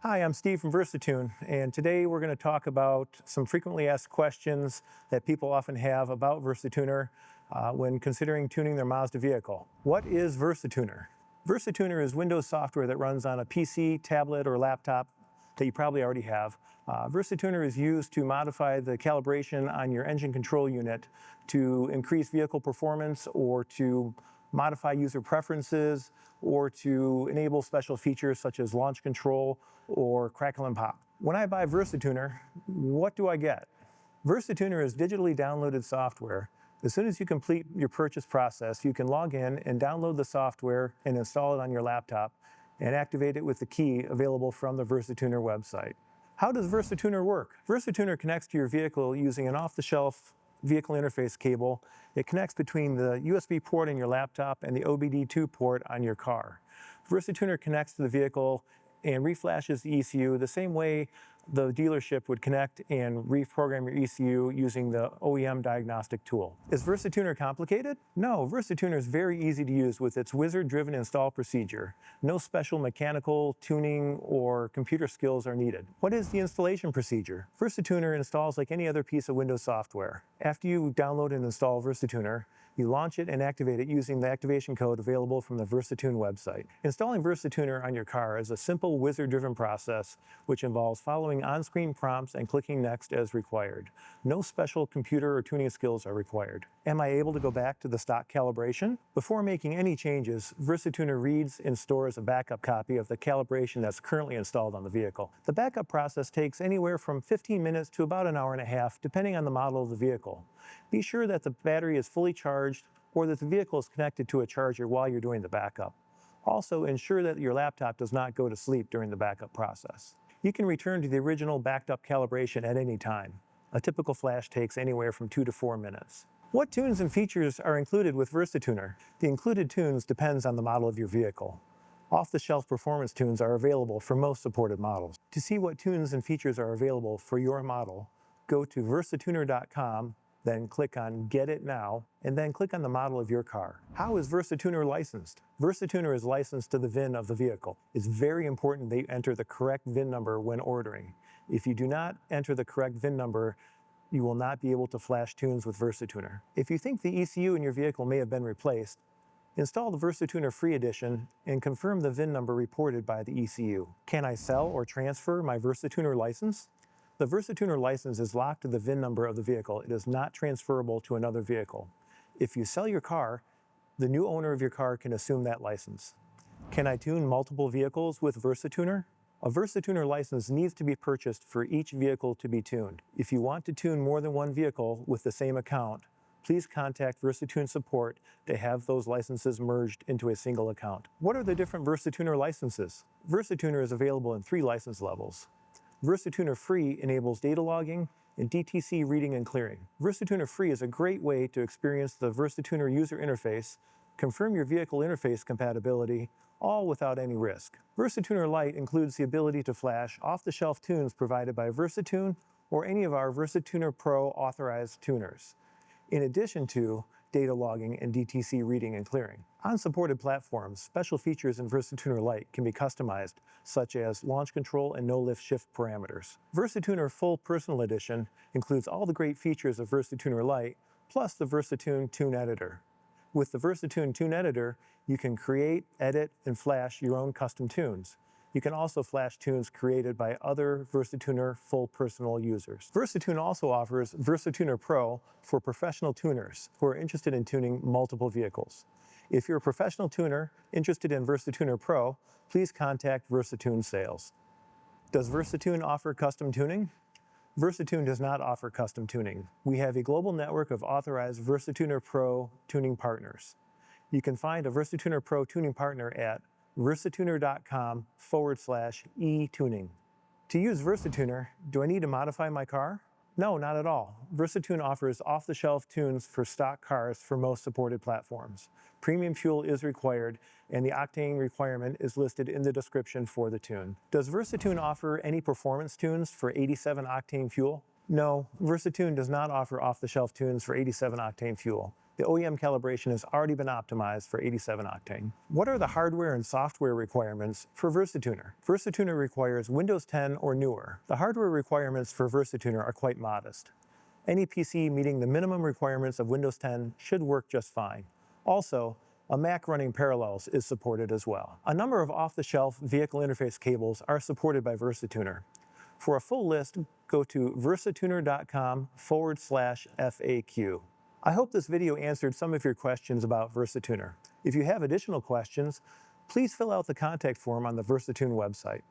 Hi, I'm Steve from VersaTune, and today we're going to talk about some frequently asked questions that people often have about VersaTuner when considering tuning their Mazda vehicle. What is VersaTuner? VersaTuner is Windows software that runs on a PC, tablet, or laptop that you probably already have. VersaTuner is used to modify the calibration on your engine control unit to increase vehicle performance or to modify user preferences or to enable special features such as launch control or crackle and pop. When I buy VersaTuner, what do I get? VersaTuner is digitally downloaded software. As soon as you complete your purchase process, you can log in and download the software and install it on your laptop and activate it with the key available from the VersaTuner website. How does VersaTuner work? VersaTuner connects to your vehicle using an off-the-shelf vehicle interface cable. It connects between the USB port in your laptop and the OBD2 port on your car. VersaTuner connects to the vehicle and reflashes the ECU the same way the dealership would connect and reprogram your ECU using the OEM diagnostic tool. Is VersaTuner complicated? No, VersaTuner is very easy to use with its wizard-driven install procedure. No special mechanical, tuning, or computer skills are needed. What is the installation procedure? VersaTuner installs like any other piece of Windows software. After you download and install VersaTuner, you launch it and activate it using the activation code available from the VersaTune website. Installing VersaTuner on your car is a simple wizard-driven process which involves following on-screen prompts and clicking next as required. No special computer or tuning skills are required. Am I able to go back to the stock calibration? Before making any changes, VersaTuner reads and stores a backup copy of the calibration that's currently installed on the vehicle. The backup process takes anywhere from 15 minutes to about an hour and a half, depending on the model of the vehicle. Be sure that the battery is fully charged or that the vehicle is connected to a charger while you're doing the backup. Also, ensure that your laptop does not go to sleep during the backup process. You can return to the original backed up calibration at any time. A typical flash takes anywhere from 2 to 4 minutes. What tunes and features are included with VersaTuner? The included tunes depends on the model of your vehicle. Off-the-shelf performance tunes are available for most supported models. To see what tunes and features are available for your model, go to VersaTuner.com, then click on Get It Now, and then click on the model of your car. How is VersaTuner licensed? VersaTuner is licensed to the VIN of the vehicle. It's very important that you enter the correct VIN number when ordering. If you do not enter the correct VIN number, you will not be able to flash tunes with VersaTuner. If you think the ECU in your vehicle may have been replaced, install the VersaTuner Free Edition and confirm the VIN number reported by the ECU. Can I sell or transfer my VersaTuner license? The VersaTuner license is locked to the VIN number of the vehicle. It is not transferable to another vehicle. If you sell your car, the new owner of your car can assume that license. Can I tune multiple vehicles with VersaTuner? A VersaTuner license needs to be purchased for each vehicle to be tuned. If you want to tune more than one vehicle with the same account, please contact VersaTune support to have those licenses merged into a single account. What are the different VersaTuner licenses? VersaTuner is available in 3 license levels. VersaTuner Free enables data logging and DTC reading and clearing. VersaTuner Free is a great way to experience the VersaTuner user interface, confirm your vehicle interface compatibility, all without any risk. VersaTuner Lite includes the ability to flash off-the-shelf tunes provided by VersaTune or any of our VersaTuner Pro authorized tuners, in addition to data logging and DTC reading and clearing. On supported platforms, special features in VersaTuner Lite can be customized, such as launch control and no-lift shift parameters. VersaTuner Full Personal Edition includes all the great features of VersaTuner Lite, plus the VersaTune Tune Editor. With the VersaTune Tune Editor, you can create, edit, and flash your own custom tunes. You can also flash tunes created by other VersaTuner Full Personal users. VersaTune also offers VersaTuner Pro for professional tuners who are interested in tuning multiple vehicles. If you're a professional tuner interested in VersaTuner Pro, please contact VersaTune Sales. Does VersaTune offer custom tuning? VersaTune does not offer custom tuning. We have a global network of authorized VersaTuner Pro tuning partners. You can find a VersaTuner Pro tuning partner at VersaTuner.com/e-tuning. To use VersaTuner, do I need to modify my car? No, not at all. VersaTune offers off-the-shelf tunes for stock cars for most supported platforms. Premium fuel is required, and the octane requirement is listed in the description for the tune. Does VersaTune offer any performance tunes for 87 octane fuel? No, VersaTune does not offer off-the-shelf tunes for 87 octane fuel. The OEM calibration has already been optimized for 87 octane. What are the hardware and software requirements for VersaTuner? VersaTuner requires Windows 10 or newer. The hardware requirements for VersaTuner are quite modest. Any PC meeting the minimum requirements of Windows 10 should work just fine. Also, a Mac running Parallels is supported as well. A number of off-the-shelf vehicle interface cables are supported by VersaTuner. For a full list, go to versatuner.com/FAQ. I hope this video answered some of your questions about VersaTuner. If you have additional questions, please fill out the contact form on the VersaTune website.